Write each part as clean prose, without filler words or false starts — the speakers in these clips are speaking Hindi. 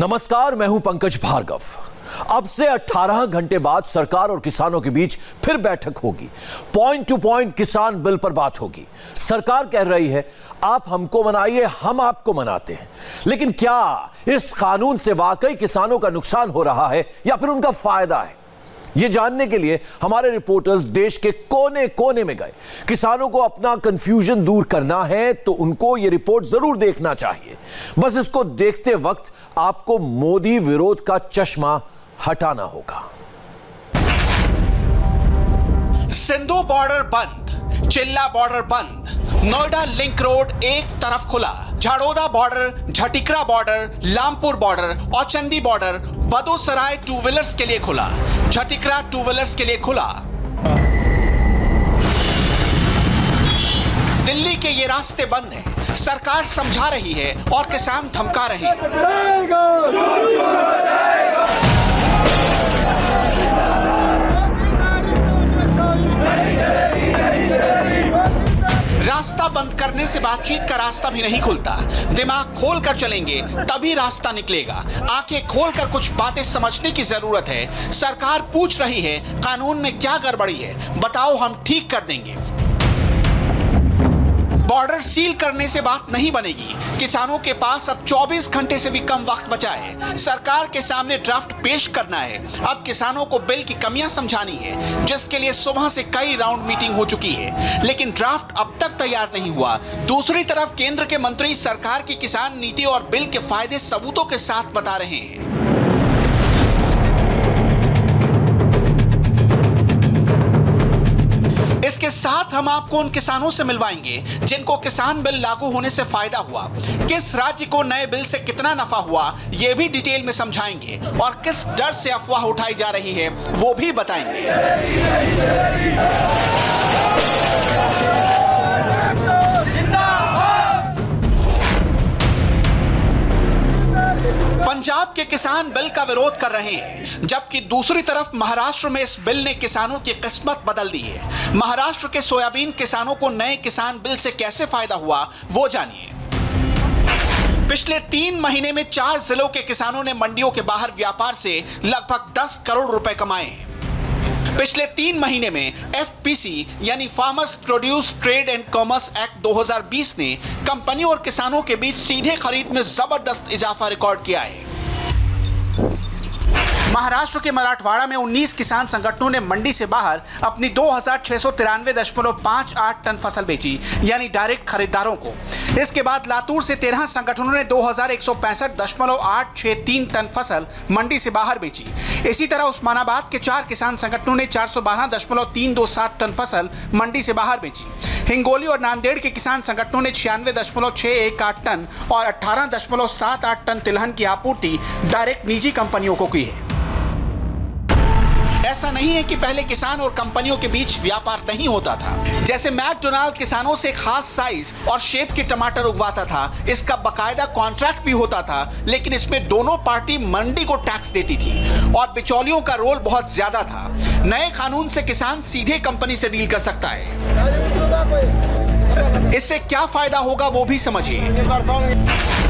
नमस्कार, मैं हूं पंकज भार्गव। अब से 18 घंटे बाद सरकार और किसानों के बीच फिर बैठक होगी। पॉइंट टू पॉइंट किसान बिल पर बात होगी। सरकार कह रही है आप हमको मनाइए, हम आपको मनाते हैं। लेकिन क्या इस कानून से वाकई किसानों का नुकसान हो रहा है या फिर उनका फायदा है? यह जानने के लिए हमारे रिपोर्टर्स देश के कोने कोने में गए। किसानों को अपना कंफ्यूजन दूर करना है तो उनको यह रिपोर्ट जरूर देखना चाहिए। बस इसको देखते वक्त आपको मोदी विरोध का चश्मा हटाना होगा। सिंधु बॉर्डर बंद, चिल्ला बॉर्डर बंद, नोएडा लिंक रोड एक तरफ खुला, Jharoda border, Jhatikara border, Lampur border, Auchandi border, Badusarai two wheelers के लिए खुला, झटिकरा टू व्हीलर्स के लिए खुला। दिल्ली के ये रास्ते बंद हैं। सरकार समझा रही है और किसान धमका रहे हैं। रास्ता बंद करने से बातचीत का रास्ता भी नहीं खुलता। दिमाग खोल कर चलेंगे तभी रास्ता निकलेगा। आंखें खोल कर कुछ बातें समझने की जरूरत है। सरकार पूछ रही है कानून में क्या गड़बड़ी है, बताओ हम ठीक कर देंगे। बॉर्डर सील करने से बात नहीं बनेगी। किसानों के पास अब 24 घंटे से भी कम वक्त बचा है। सरकार के सामने ड्राफ्ट पेश करना है। अब किसानों को बिल की कमियां समझानी है, जिसके लिए सुबह से कई राउंड मीटिंग हो चुकी है, लेकिन ड्राफ्ट अब तक तैयार नहीं हुआ। दूसरी तरफ केंद्र के मंत्री सरकार की किसान नीति और बिल के फायदे सबूतों के साथ बता रहे हैं। इसके साथ हम आपको उन किसानों से मिलवाएंगे जिनको किसान बिल लागू होने से फायदा हुआ। किस राज्य को नए बिल से कितना नफा हुआ यह भी डिटेल में समझाएंगे और किस डर से अफवाह उठाई जा रही है वो भी बताएंगे। पंजाब के किसान बिल का विरोध कर रहे हैं, जबकि दूसरी तरफ महाराष्ट्र में इस बिल ने किसानों की किस्मत बदल दी है। महाराष्ट्र के सोयाबीन किसानों को नए किसान बिल से कैसे फायदा हुआ वो जानिए। पिछले 3 महीने में 4 जिलों के किसानों ने मंडियों के बाहर व्यापार से लगभग 10 करोड़ रुपए कमाए। पिछले 3 महीने में एफपीसी यानी farmers produce trade and commerce act 2020 ने कंपनियों और किसानों के बीच सीधे खरीद में जबरदस्त इजाफा रिकॉर्ड किया है। महाराष्ट्र के मराठवाड़ा में 19 किसान संगठनों ने मंडी से बाहर अपनी 2693.58 टन फसल बेची, यानी डायरेक्ट खरीदारों को। इसके बाद लातूर से 13 संगठनों ने 2165.863 टन फसल मंडी से बाहर बेची। इसी तरह उस्मानाबाद के 4 किसान संगठनों ने 412.327 टन फसल मंडी से बाहर बेची। हिंगोली और नांदेड़ के किसान संगठनों ने 96.618 टन और 18.78 टन तिलहन की आपूर्ति डायरेक्ट निजी कंपनियों को की है। ऐसा नहीं है कि पहले किसान और कंपनियों के बीच व्यापार नहीं होता था। जैसे मैकडोनाल्ड किसानों से खास साइज और शेप के टमाटर उगवाता था, इसका बकायदा कॉन्ट्रैक्ट भी होता था, लेकिन इसमें दोनों पार्टी मंडी को टैक्स देती थी और बिचौलियों का रोल बहुत ज्यादा था। नए कानून से किसान सीधे कंपनी से डील कर सकता है। इससे क्या फायदा होगा वो भी समझिए।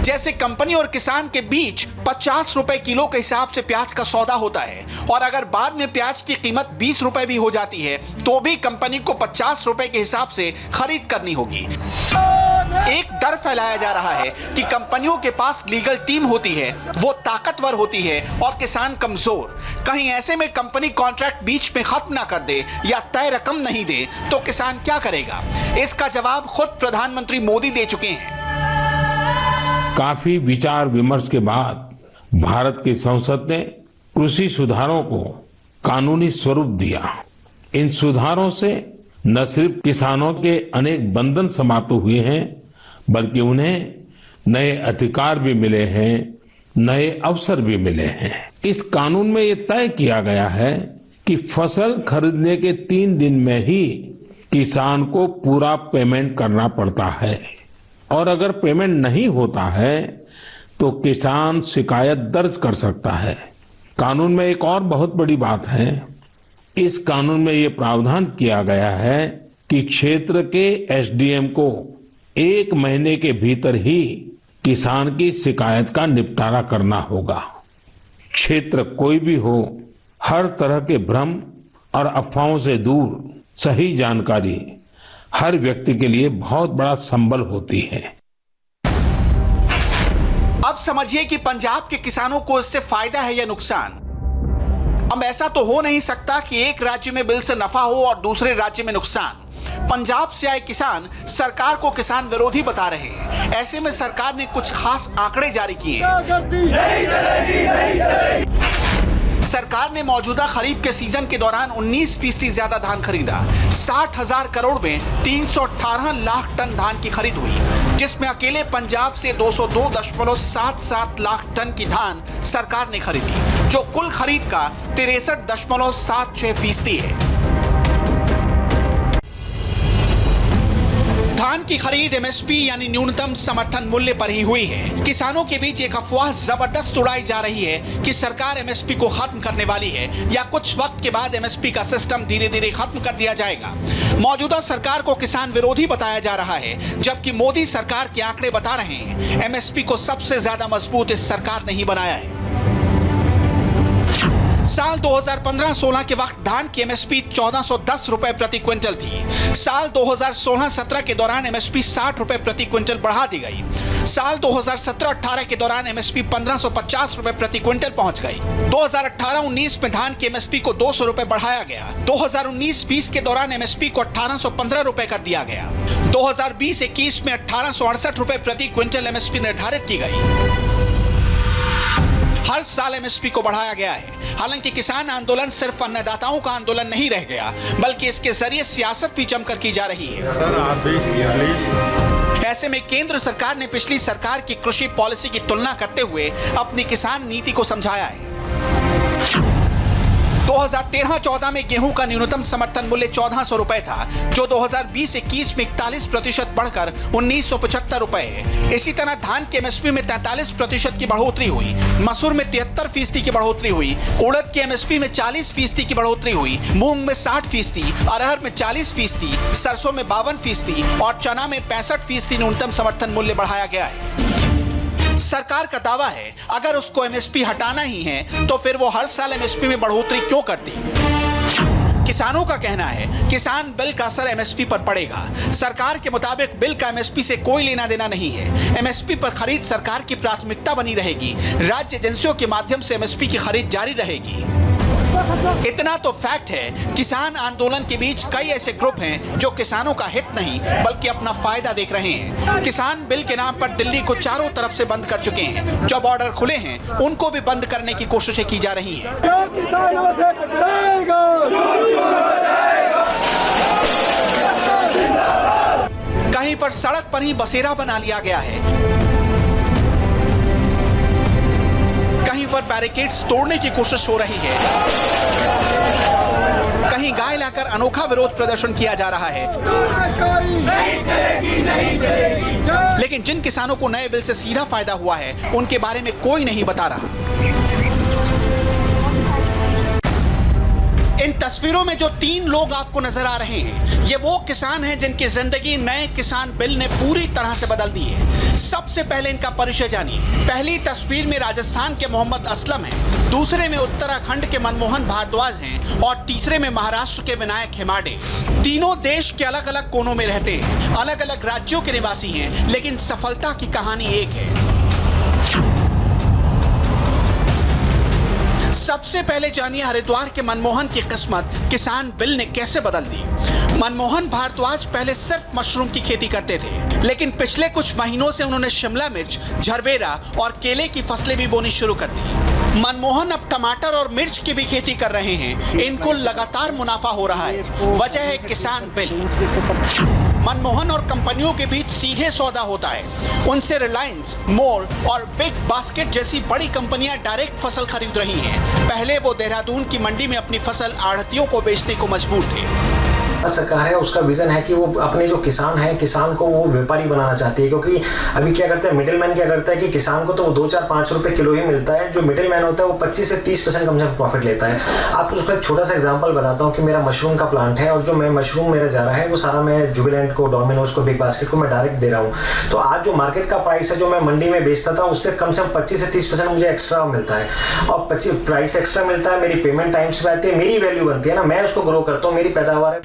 जैसे कंपनी और किसान के बीच 50 रुपए किलो के हिसाब से प्याज का सौदा होता है और अगर बाद में प्याज की कीमत 20 रुपए भी हो जाती है तो भी कंपनी को 50 रुपए के हिसाब से खरीद करनी होगी। एक डर फैलाया जा रहा है कि कंपनियों के पास लीगल टीम होती है, वो ताकतवर होती है और किसान कमजोर। कहीं ऐसे में कंपनी कॉन्ट्रैक्ट बीच में खत्म ना कर दे या तय रकम नहीं दे तो किसान क्या करेगा? इसका जवाब खुद प्रधानमंत्री मोदी दे चुके हैं। काफी विचार विमर्श के बाद भारत की संसद ने कृषि सुधारों को कानूनी स्वरूप दिया। इन सुधारों से न सिर्फ किसानों के अनेक बंधन समाप्त हुए हैं, बल्कि उन्हें नए अधिकार भी मिले हैं, नए अवसर भी मिले हैं। इस कानून में ये तय किया गया है कि फसल खरीदने के 3 दिन में ही किसान को पूरा पेमेंट करना पड़ता है और अगर पेमेंट नहीं होता है तो किसान शिकायत दर्ज कर सकता है। कानून में एक और बहुत बड़ी बात है, इस कानून में ये प्रावधान किया गया है कि क्षेत्र के एसडीएम को 1 महीने के भीतर ही किसान की शिकायत का निपटारा करना होगा। क्षेत्र कोई भी हो, हर तरह के भ्रम और अफवाहों से दूर सही जानकारी हर व्यक्ति के लिए बहुत बड़ा संबल होती है। अब समझिए कि पंजाब के किसानों को इससे फायदा है या नुकसान। अब ऐसा तो हो नहीं सकता कि एक राज्य में बिल से नफा हो और दूसरे राज्य में नुकसान। पंजाब से आए किसान सरकार को किसान विरोधी बता रहे हैं। ऐसे में सरकार ने कुछ खास आंकड़े जारी किए। सरकार ने मौजूदा खरीफ के सीजन के दौरान 19% ज्यादा धान खरीदा। 60,000 करोड़ में 318 लाख टन धान की खरीद हुई, जिसमें अकेले पंजाब से 202.77 लाख टन की धान सरकार ने खरीदी, जो कुल खरीद का 63.76% है। धान की खरीद एमएसपी यानी न्यूनतम समर्थन मूल्य पर ही हुई है। किसानों के बीच एक अफवाह जबरदस्त उड़ाई जा रही है कि सरकार एमएसपी को खत्म करने वाली है या कुछ वक्त के बाद एमएसपी का सिस्टम धीरे धीरे खत्म कर दिया जाएगा। मौजूदा सरकार को किसान विरोधी बताया जा रहा है, जबकि मोदी सरकार के आंकड़े बता रहे हैं एमएसपी को सबसे ज्यादा मजबूत इस सरकार ने ही बनाया है। साल 2015-16 के वक्त धान की एमएसपी 1410 रुपए प्रति क्विंटल थी। साल 2016-17 के दौरान एमएसपी 60 रुपए प्रति क्विंटल बढ़ा दी गई। साल 2017-18 के दौरान एमएसपी 1550 रुपए प्रति क्विंटल पहुंच गई। 2018-19 में धान की एमएसपी को 200 रुपए बढ़ाया गया। 2019-20 के दौरान एमएसपी को 1815 रुपए कर दिया गया। 2020-21 में 1868 रुपए प्रति क्विंटल एमएसपी निर्धारित की गई। हर साल एमएसपी को बढ़ाया गया है। हालांकि किसान आंदोलन सिर्फ अन्नदाताओं का आंदोलन नहीं रह गया, बल्कि इसके जरिए सियासत भी जमकर की जा रही है। ऐसे में केंद्र सरकार ने पिछली सरकार की कृषि पॉलिसी की तुलना करते हुए अपनी किसान नीति को समझाया है। 2013-14 में गेहूं का न्यूनतम समर्थन मूल्य 1400 रुपए था, जो 2020-21 में 41% बढ़कर 1975 रुपए है। इसी तरह धान के एमएसपी में 43% की बढ़ोतरी हुई, मसूर में 73% की बढ़ोतरी हुई, उड़द के एमएसपी में 40% की बढ़ोतरी हुई, मूंग में 60%, अरहर में 40%, सरसों में 52% और चना में 65% न्यूनतम समर्थन मूल्य बढ़ाया गया है। सरकार का दावा है अगर उसको एमएसपी हटाना ही है तो फिर वो हर साल एमएसपी में बढ़ोतरी क्यों करती? किसानों का कहना है किसान बिल का असर एमएसपी पर पड़ेगा। सरकार के मुताबिक बिल का एमएसपी से कोई लेना देना नहीं है। एमएसपी पर खरीद सरकार की प्राथमिकता बनी रहेगी। राज्य एजेंसियों के माध्यम से एमएसपी की खरीद जारी रहेगी। इतना तो फैक्ट है, किसान आंदोलन के बीच कई ऐसे ग्रुप हैं जो किसानों का हित नहीं बल्कि अपना फायदा देख रहे हैं। किसान बिल के नाम पर दिल्ली को चारों तरफ से बंद कर चुके हैं। जो बॉर्डर खुले हैं उनको भी बंद करने की कोशिशें की जा रही हैं। कहीं पर सड़क पर ही बसेरा बना लिया गया है, कहीं पर बैरिकेड्स तोड़ने की कोशिश हो रही है, कहीं गाय लाकर अनोखा विरोध प्रदर्शन किया जा रहा है। लेकिन जिन किसानों को नए बिल से सीधा फायदा हुआ है उनके बारे में कोई नहीं बता रहा। इन तस्वीरों में जो 3 लोग आपको नजर आ रहे हैं, ये वो किसान हैं जिनकी जिंदगी नए किसान बिल ने पूरी तरह से बदल दी है। सबसे पहले इनका परिचय जानिए। पहली तस्वीर में राजस्थान के मोहम्मद असलम हैं, दूसरे में उत्तराखंड के मनमोहन भारद्वाज हैं और तीसरे में महाराष्ट्र के विनायक हेमाडे। तीनों देश के अलग अलग कोनों में रहते हैं, अलग अलग राज्यों के निवासी हैं, लेकिन सफलता की कहानी एक है। सबसे पहले जानिए हरिद्वार के मनमोहन की किस्मत किसान बिल ने कैसे बदल दी। मनमोहन भारद्वाज पहले सिर्फ मशरूम की खेती करते थे, लेकिन पिछले कुछ महीनों से उन्होंने शिमला मिर्च, झरबेरा और केले की फसलें भी बोनी शुरू कर दी। मनमोहन अब टमाटर और मिर्च की भी खेती कर रहे हैं। इनको लगातार मुनाफा हो रहा है। वजह है किसान बिल। मनमोहन और कंपनियों के बीच सीधे सौदा होता है। उनसे रिलायंस, मोर और बिग बास्केट जैसी बड़ी कंपनियां डायरेक्ट फसल खरीद रही हैं। पहले वो देहरादून की मंडी में अपनी फसल आढ़तियों को बेचने को मजबूर थे। सरकार है उसका विजन है कि वो अपने जो किसान है, किसान को वो व्यापारी बनाना चाहती है, क्योंकि अभी क्या करते हैं मिडिल मैन, क्या करता है कि किसान को तो 2-4-5 रुपए किलो ही मिलता है, जो मिडिल मैन होता है वो 25 से 30% कम से कम प्रॉफिट लेता है। आपको उसका एक छोटा सा एग्जांपल बताता हूँ कि मेरा मशरूम का प्लांट है और जो मैं मशरूम मेरा जा रहा है वो सारा मैं जुबिलेंट को, डोमिनोज को, बिग बास्केट को मैं डायरेक्ट दे रहा हूँ। तो आज जो मार्केट का प्राइस है जो मैं मंडी में बेचता था उससे कम 25 से 30% मुझे एक्स्ट्रा मिलता है, और 25 प्राइस एक्स्ट्रा मिलता है, मेरी पेमेंट टाइम से आती है, मेरी वैल्यू बनती है ना, मैं उसको ग्रो करता हूँ, मेरी पैदावार है।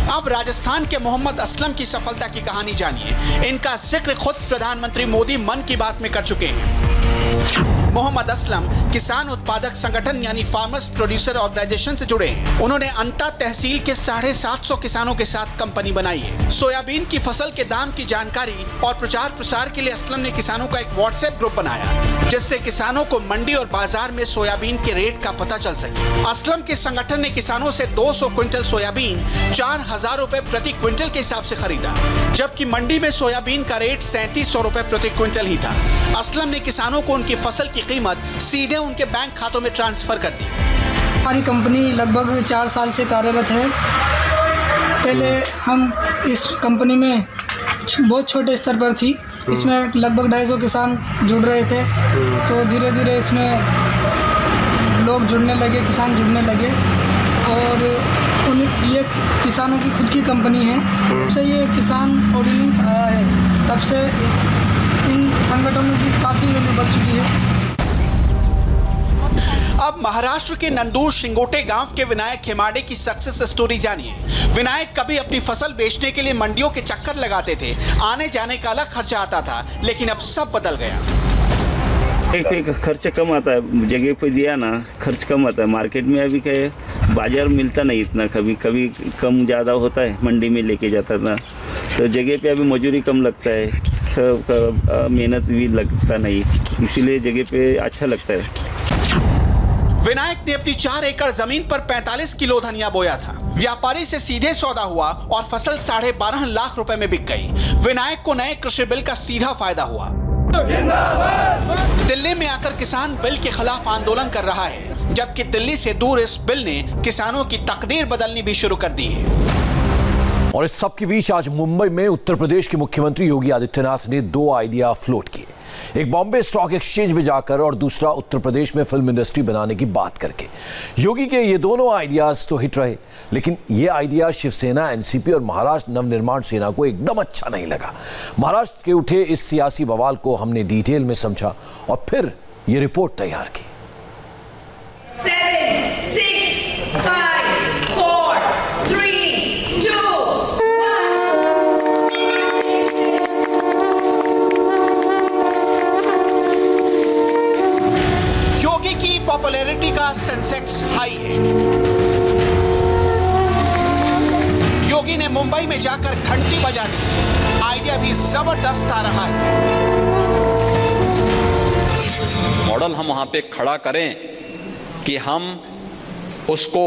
अब राजस्थान के मोहम्मद असलम की सफलता की कहानी जानिए। इनका जिक्र खुद प्रधानमंत्री मोदी मन की बात में कर चुके हैं। मोहम्मद असलम किसान उत्पादक संगठन यानी फार्मर्स प्रोड्यूसर ऑर्गेनाइजेशन से जुड़े हैं। उन्होंने अंता तहसील के 750 किसानों के साथ कंपनी बनाई है। सोयाबीन की फसल के दाम की जानकारी और प्रचार प्रसार के लिए असलम ने किसानों का एक व्हाट्सएप ग्रुप बनाया, जिससे किसानों को मंडी और बाजार में सोयाबीन के रेट का पता चल सके। असलम के संगठन ने किसानों से 200 क्विंटल सोयाबीन 4,000 रुपए प्रति क्विंटल के हिसाब से खरीदा, जबकि मंडी में सोयाबीन का रेट 3700 रुपए प्रति क्विंटल ही था। असलम ने किसानों को उनकी फसल की कीमत सीधे उनके बैंक खातों में ट्रांसफर कर दी। हमारी कंपनी लगभग 4 साल से कार्यरत है। पहले हम इस कंपनी में बहुत छोटे स्तर पर थी, इसमें लगभग 250 किसान जुड़ रहे थे। तो धीरे धीरे इसमें लोग जुड़ने लगे, किसान जुड़ने लगे, और ये किसानों की खुद की कंपनी है। तब से ये किसान ऑर्डिनेंस आया है, तब से इन संगठनों की काफ़ी वैल्यू बढ़ चुकी है। अब महाराष्ट्र के नंदूर शिंगोटे गांव के विनायक खेमाड़े की सक्सेस स्टोरी जानिए। विनायक कभी अपनी फसल बेचने के लिए मंडियों के चक्कर लगाते थे, आने जाने का अलग खर्चा आता था, लेकिन अब सब बदल गया। एक खर्च कम आता है, जगह पे दिया ना खर्च कम आता है। मार्केट में अभी क्या है, बाजार मिलता नहीं इतना, कभी कभी कम ज़्यादा होता है, मंडी में लेके जाता था तो जगह पे अभी मजदूरी कम लगता है, सब का मेहनत भी लगता नहीं, इसीलिए जगह पे अच्छा लगता है। विनायक ने अपनी 4 एकड़ जमीन पर 45 किलो धनिया बोया था। व्यापारी से सीधे सौदा हुआ और फसल 12.5 लाख रुपए में बिक गई। विनायक को नए कृषि बिल का सीधा फायदा हुआ। दिल्ली में आकर किसान बिल के खिलाफ आंदोलन कर रहा है, जबकि दिल्ली से दूर इस बिल ने किसानों की तकदीर बदलनी भी शुरू कर दी है। और इस सब के बीच आज मुंबई में उत्तर प्रदेश के मुख्यमंत्री योगी आदित्यनाथ ने 2 आइडिया फ्लोट किए, एक बॉम्बे स्टॉक एक्सचेंज में जाकर और दूसरा उत्तर प्रदेश में फिल्म इंडस्ट्री बनाने की बात करके। योगी के ये दोनों आइडियाज तो हिट रहे, लेकिन ये आइडिया शिवसेना, एनसीपी और महाराष्ट्र नवनिर्माण सेना को एकदम अच्छा नहीं लगा। महाराष्ट्र के उठे इस सियासी बवाल को हमने डिटेल में समझा और फिर ये रिपोर्ट तैयार की। 7, 6, 5, 4, 3, 2, 1। योगी की पॉपुलैरिटी का सेंसेक्स हाई है। योगी ने मुंबई में जाकर घंटी बजा दी। आइडिया भी जबरदस्त आ रहा है। मॉडल हम वहां पे खड़ा करें कि हम उसको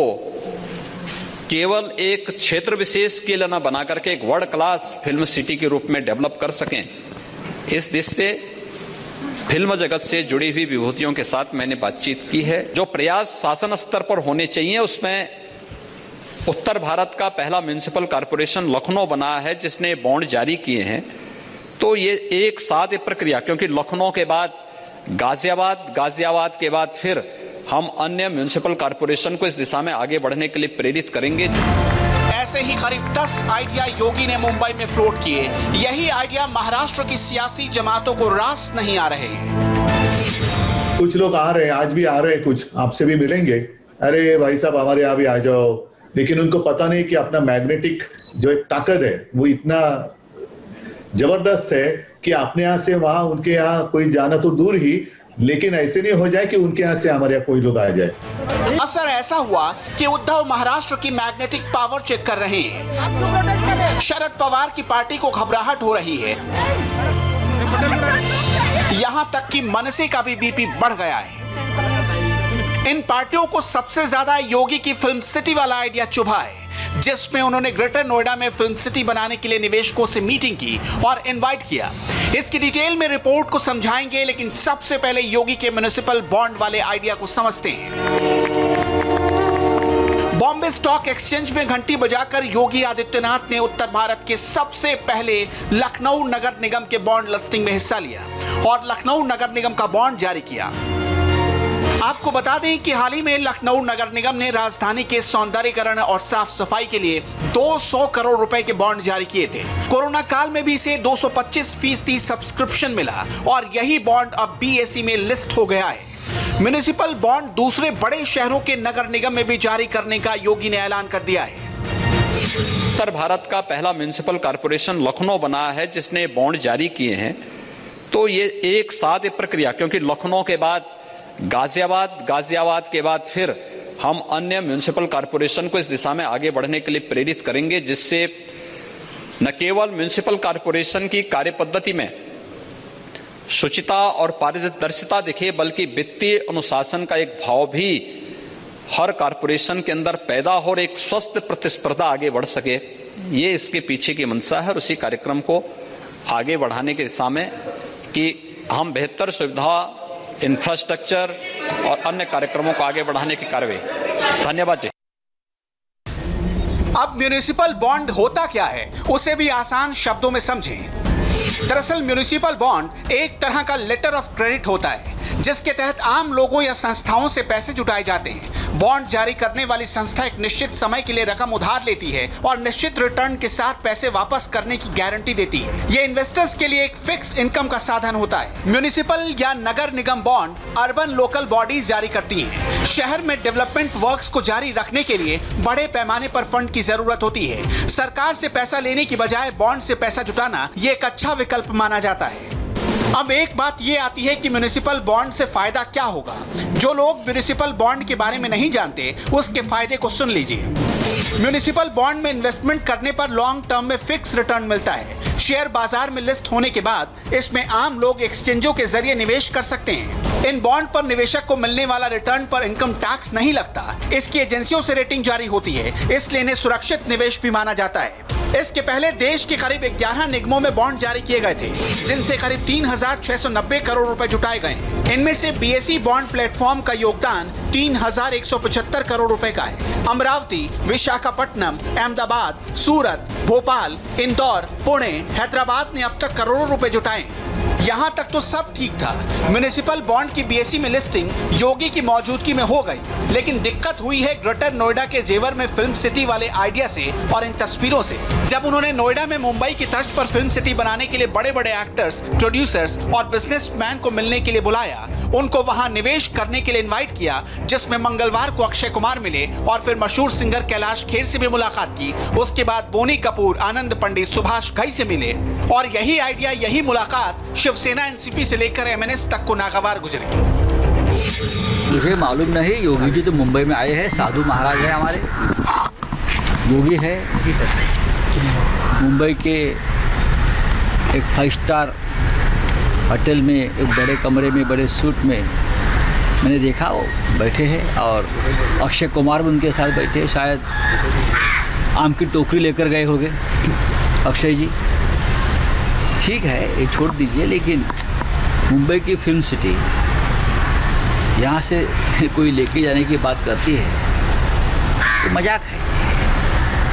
केवल एक क्षेत्र विशेष के लिए न बना करके एक वर्ल्ड क्लास फिल्म सिटी के रूप में डेवलप कर सकें। इस दिशा से फिल्म जगत से जुड़ी हुई विभूतियों के साथ मैंने बातचीत की है। जो प्रयास शासन स्तर पर होने चाहिए, उसमें उत्तर भारत का पहला म्युनिसिपल कॉर्पोरेशन लखनऊ बना है, जिसने बॉन्ड जारी किए हैं। तो ये एक साथ प्रक्रिया, क्योंकि लखनऊ के बाद गाजियाबाद के बाद फिर हम अन्य म्युनिसिपल कॉर्पोरेशन को इस दिशा में आगे बढ़ने के लिए प्रेरित करेंगे। ऐसे ही करीब 10 आइडिया योगी ने मुंबई में फ्लोट किए। यही आइडिया महाराष्ट्र की सियासी जमातों को रास नहीं आ रहे हैं। कुछ लोग आ रहे हैं, आज भी आ रहे हैं, कुछ आपसे भी मिलेंगे, अरे भाई साहब हमारे यहाँ भी आ जाओ, लेकिन उनको पता नहीं कि अपना मैग्नेटिक जो एक ताकत है वो इतना जबरदस्त है कि अपने यहाँ से वहां उनके यहाँ कोई जाना तो दूर ही, लेकिन ऐसे नहीं हो जाए कि उनके यहाँ से हमारे यहाँ कोई लोग आ जाए। असर ऐसा हुआ कि उद्धव महाराष्ट्र की मैग्नेटिक पावर चेक कर रहे हैं। शरद पवार की पार्टी को घबराहट हो रही है। यहां तक कि मनसे का भी बीपी बढ़ गया है। इन पार्टियों को सबसे ज्यादा योगी की फिल्म सिटी वाला आइडिया चुभा है, जिसमें उन्होंने ग्रेटर नोएडा में फिल्म सिटी बनाने के लिए निवेशकों से मीटिंग की और इनवाइट किया। इसकी डिटेल में रिपोर्ट को समझाएंगे, लेकिन सबसे पहले योगी के म्युनिसिपल बॉन्ड वाले आइडिया को समझते हैं। बॉम्बे बॉम्बे स्टॉक एक्सचेंज में घंटी बजाकर योगी आदित्यनाथ ने उत्तर भारत के सबसे पहले लखनऊ नगर निगम के बॉन्ड लिस्टिंग में हिस्सा लिया और लखनऊ नगर निगम का बॉन्ड जारी किया। आपको बता दें कि हाल ही में लखनऊ नगर निगम ने राजधानी के सौंदर्यीकरण और साफ सफाई के लिए 200 करोड़ रुपए के बॉन्ड जारी किए थे। कोरोना काल में भी इसे 225% सब्सक्रिप्शन मिला और यही बॉन्ड अब BSE में लिस्ट हो गया है। म्युनिसिपल बॉन्ड दूसरे बड़े शहरों के नगर निगम में भी जारी करने का योगी ने ऐलान कर दिया है। उत्तर भारत का पहला म्युनिसिपल कॉर्पोरेशन लखनऊ बना है जिसने बॉन्ड जारी किए हैं। तो ये एक साथ प्रक्रिया, क्योंकि लखनऊ के बाद गाजियाबाद के बाद फिर हम अन्य म्युनिसिपल कॉर्पोरेशन को इस दिशा में आगे बढ़ने के लिए प्रेरित करेंगे, जिससे न केवल म्युनिसिपल कॉर्पोरेशन की कार्यपद्धति में शुचिता और पारदर्शिता दिखे, बल्कि वित्तीय अनुशासन का एक भाव भी हर कॉर्पोरेशन के अंदर पैदा हो और एक स्वस्थ प्रतिस्पर्धा आगे बढ़ सके। ये इसके पीछे की मंशा है और उसी कार्यक्रम को आगे बढ़ाने की दिशा में कि हम बेहतर सुविधा, इंफ्रास्ट्रक्चर और अन्य कार्यक्रमों को आगे बढ़ाने की कार्रवाई। धन्यवाद जी। अब म्युनिसिपल बॉन्ड होता क्या है उसे भी आसान शब्दों में समझें। दरअसल म्युनिसिपल बॉन्ड एक तरह का लेटर ऑफ क्रेडिट होता है जिसके तहत आम लोगों या संस्थाओं से पैसे जुटाए जाते हैं। बॉन्ड जारी करने वाली संस्था एक निश्चित समय के लिए रकम उधार लेती है और निश्चित रिटर्न के साथ पैसे वापस करने की गारंटी देती है। ये इन्वेस्टर्स के लिए एक फिक्स इनकम का साधन होता है। म्युनिसिपल या नगर निगम बॉन्ड अर्बन लोकल बॉडीज जारी करती हैं। शहर में डेवलपमेंट वर्क्स को जारी रखने के लिए बड़े पैमाने पर फंड की जरूरत होती है। सरकार से पैसा लेने की बजाय बॉन्ड से पैसा जुटाना ये एक अच्छा विकल्प माना जाता है। अब एक बात ये आती है कि म्युनिसिपल बॉन्ड से फायदा क्या होगा। जो लोग म्युनिसिपल बॉन्ड के बारे में नहीं जानते उसके फायदे को सुन लीजिए। म्युनिसिपल बॉन्ड में इन्वेस्टमेंट करने पर लॉन्ग टर्म में फिक्स रिटर्न मिलता है। शेयर बाजार में लिस्ट होने के बाद इसमें आम लोग एक्सचेंजों के जरिए निवेश कर सकते हैं। इन बॉन्ड पर निवेशक को मिलने वाला रिटर्न पर इनकम टैक्स नहीं लगता। इसकी एजेंसियों से रेटिंग जारी होती है, इसलिए इन्हें सुरक्षित निवेश भी माना जाता है। इसके पहले देश के करीब 11 निगमों में बॉन्ड जारी किए गए थे, जिनसे करीब 3690 करोड़ रुपए जुटाए गए। इनमें से BSE बॉन्ड प्लेटफॉर्म का योगदान 3175 करोड़ रुपए का है। अमरावती, विशाखापट्टनम, अहमदाबाद, सूरत, भोपाल, इंदौर, पुणे, हैदराबाद ने अब तक करोड़ों रुपए जुटाए। यहाँ तक तो सब ठीक था। म्युनिसिपल बॉन्ड की BSE में लिस्टिंग योगी की मौजूदगी में हो गई, लेकिन दिक्कत हुई है ग्रेटर नोएडा के जेवर में फिल्म सिटी वाले आइडिया से और इन तस्वीरों से। जब उन्होंने नोएडा में मुंबई की तर्ज पर फिल्म सिटी बनाने के लिए बड़े बड़े एक्टर्स, प्रोड्यूसर्स और बिजनेसमैन को मिलने के लिए बुलाया, उनको वहां निवेश करने के लिए इनवाइट किया, जिसमें मंगलवार को अक्षय कुमार मिले और फिर मशहूर सिंगर कैलाश खेर से भी मुलाकात की। उसके बाद बोनी कपूर, आनंद पंडित, सुभाष घई से मिले और यही आइडिया, यही मुलाकात शिवसेना NCP से लेकर MNS तक को नागवार गुजरी। मुझे मालूम नहीं, योगी जी तो मुंबई में आए हैं, साधु महाराज है हमारे। योगी है मुंबई के एक 5 स्टार होटल में, एक बड़े कमरे में, बड़े सूट में मैंने देखा वो बैठे हैं और अक्षय कुमार भी उनके साथ बैठे हैं। शायद आम की टोकरी लेकर गए होंगे अक्षय जी। ठीक है, ये छोड़ दीजिए, लेकिन मुंबई की फिल्म सिटी यहाँ से कोई लेके जाने की बात करती है तो मजाक है।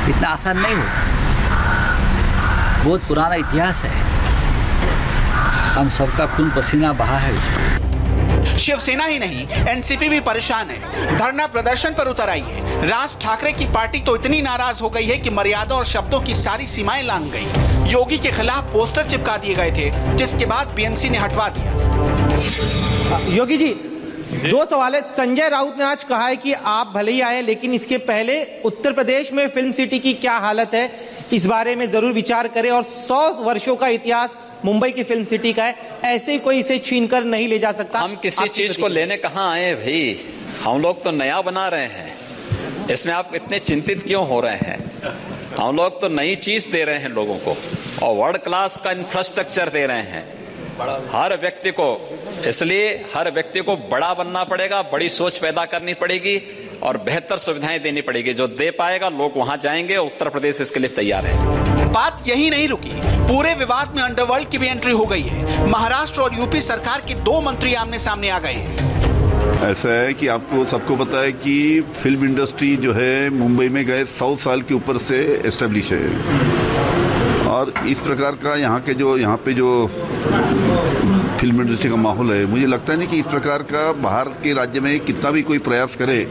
इतना आसान नहीं हो, बहुत पुराना इतिहास है, हम सबका खून पसीना बहा है उसमें। शिवसेना ही नहीं, NCP भी परेशान है, धरना प्रदर्शन पर उतर आई है। राज ठाकरे की पार्टी तो इतनी नाराज हो गई है कि मर्यादा और शब्दों की सारी सीमाएं लांघ गई। योगी के खिलाफ पोस्टर चिपका दिए गए थे, जिसके बाद BMC ने हटवा दिया। योगी जी, 2 सवाल है। संजय राउत ने आज कहा है कि आप भले ही आए, लेकिन इसके पहले उत्तर प्रदेश में फिल्म सिटी की क्या हालत है, इस बारे में जरूर विचार करें। और 100 वर्षों का इतिहास मुंबई की फिल्म सिटी का है, ऐसे ही कोई इसे छीनकर नहीं ले जा सकता। हम किसी चीज को लेने कहाँ आए भाई, हम लोग तो नया बना रहे हैं, इसमें आप इतने चिंतित क्यों हो रहे हैं? हम लोग तो नई चीज दे रहे हैं लोगों को और वर्ल्ड क्लास का इंफ्रास्ट्रक्चर दे रहे हैं हर व्यक्ति को। इसलिए हर व्यक्ति को बड़ा बनना पड़ेगा, बड़ी सोच पैदा करनी पड़ेगी और बेहतर सुविधाएं देनी पड़ेगी। जो दे पाएगा लोग वहां जाएंगे। उत्तर प्रदेश इसके लिए तैयार है। बात यही नहीं रुकी, पूरे विवाद में अंडरवर्ल्ड की भी एंट्री हो गई है। महाराष्ट्र और यूपी सरकार के 2 मंत्री आमने सामने आ गए हैं। ऐसा है कि आपको सबको पता है कि फिल्म इंडस्ट्री जो है मुंबई में गए 100 साल के ऊपर से एस्टेब्लिश है और इस प्रकार का यहाँ पे जो फिल्म इंडस्ट्री का माहौल है, मुझे लगता है नहीं कि इस प्रकार का बाहर के राज्य में कितना भी कोई प्रयास करे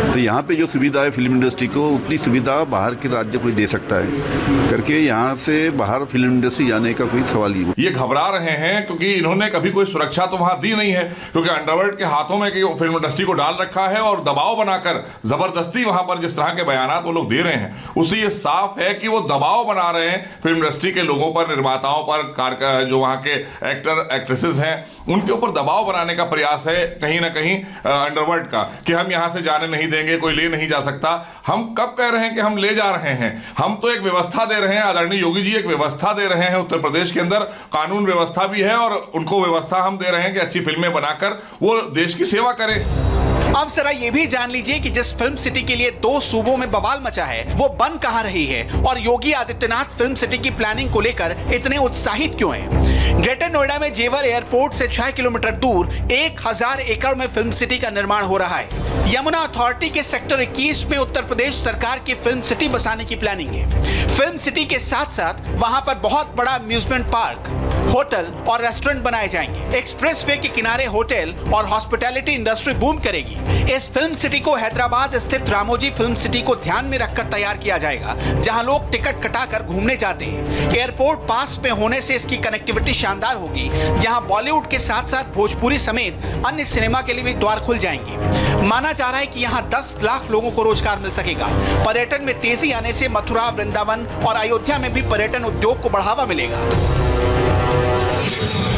तो यहाँ पे जो सुविधा है फिल्म इंडस्ट्री को उतनी सुविधा बाहर के राज्य कोई दे सकता है करके यहाँ से बाहर फिल्म इंडस्ट्री जाने का कोई सवाल ही नहीं। ये घबरा रहे हैं क्योंकि इन्होंने कभी कोई सुरक्षा तो वहां दी नहीं है, क्योंकि अंडरवर्ल्ड के हाथों में फिल्म इंडस्ट्री को डाल रखा है और दबाव बनाकर जबरदस्ती वहां पर जिस तरह के बयानात वो लोग दे रहे हैं उससे ये साफ है कि वो दबाव बना रहे हैं फिल्म इंडस्ट्री के लोगों पर, निर्माताओं पर, जो वहां के एक्टर एक्ट्रेसेस हैं उनके ऊपर दबाव बनाने का प्रयास है कहीं ना कहीं अंडरवर्ल्ड का कि हम यहां से जाने नहीं देंगे, कोई ले नहीं जा सकता। हम कब कह रहे हैं कि हम ले जा रहे हैं? हम तो एक व्यवस्था दे रहे हैं, आदरणीय योगी जी एक व्यवस्था दे रहे हैं। उत्तर प्रदेश के अंदर कानून व्यवस्था भी है और उनको व्यवस्था हम दे रहे हैं कि अच्छी फिल्में बनाकर वो देश की सेवा करें। अब जरा ये भी जान लीजिए कि जिस फिल्म सिटी के लिए 2 सूबों में बवाल मचा है वो बन कहां रही है और योगी आदित्यनाथ फिल्म सिटी की प्लानिंग को लेकर इतने उत्साहित क्यों हैं। ग्रेटर नोएडा में जेवर एयरपोर्ट से 6 किलोमीटर दूर 1000 एकड़ में फिल्म सिटी का निर्माण हो रहा है। यमुना अथॉरिटी के सेक्टर 21 में उत्तर प्रदेश सरकार की फिल्म सिटी बसाने की प्लानिंग है। फिल्म सिटी के साथ साथ वहां पर बहुत बड़ा अम्यूजमेंट पार्क, होटल और रेस्टोरेंट बनाए जाएंगे। एक्सप्रेसवे के किनारे होटल और हॉस्पिटैलिटी इंडस्ट्री बूम करेगी। इस फिल्म सिटी को हैदराबाद स्थित रामोजी फिल्म सिटी को ध्यान में रखकर तैयार किया जाएगा, जहां लोग टिकट कटाकर घूमने जाते हैं। एयरपोर्ट पास में होने से इसकी कनेक्टिविटी शानदार होगी। यहां बॉलीवुड के साथ साथ भोजपुरी समेत अन्य सिनेमा के लिए भी द्वार खुल जाएंगे। माना जा रहा है कि यहां 10 लाख लोगों को रोजगार मिल सकेगा। पर्यटन में तेजी आने से मथुरा, वृंदावन और अयोध्या में भी पर्यटन उद्योग को बढ़ावा मिलेगा।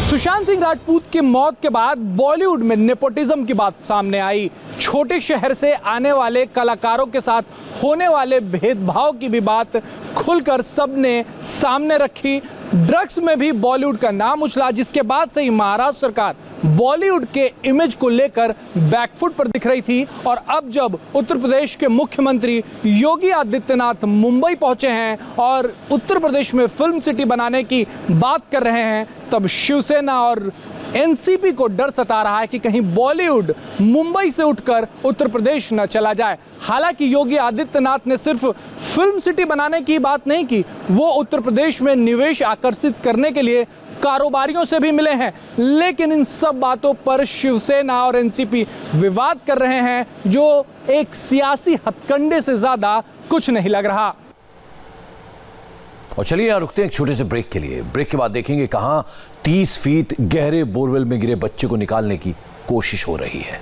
सुशांत सिंह राजपूत की मौत के बाद बॉलीवुड में नेपोटिज्म की बात सामने आई। छोटे शहर से आने वाले कलाकारों के साथ होने वाले भेदभाव की भी बात खुलकर सबने सामने रखी। ड्रग्स में भी बॉलीवुड का नाम उछला, जिसके बाद से ही महाराष्ट्र सरकार बॉलीवुड के इमेज को लेकर बैकफुट पर दिख रही थी। और अब जब उत्तर प्रदेश के मुख्यमंत्री योगी आदित्यनाथ मुंबई पहुंचे हैं और उत्तर प्रदेश में फिल्म सिटी बनाने की बात कर रहे हैं, तब शिवसेना और एनसीपी को डर सता रहा है कि कहीं बॉलीवुड मुंबई से उठकर उत्तर प्रदेश न चला जाए। हालांकि योगी आदित्यनाथ ने सिर्फ फिल्म सिटी बनाने की बात नहीं की, वो उत्तर प्रदेश में निवेश आकर्षित करने के लिए कारोबारियों से भी मिले हैं। लेकिन इन सब बातों पर शिवसेना और एनसीपी विवाद कर रहे हैं, जो एक सियासी हथकंडे से ज्यादा कुछ नहीं लग रहा। और चलिए यहां रुकते हैं एक छोटे से ब्रेक के लिए। ब्रेक के बाद देखेंगे कहां 30 फीट गहरे बोरवेल में गिरे बच्चे को निकालने की कोशिश हो रही है।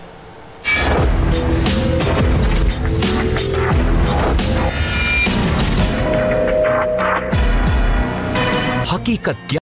हकीकत क्या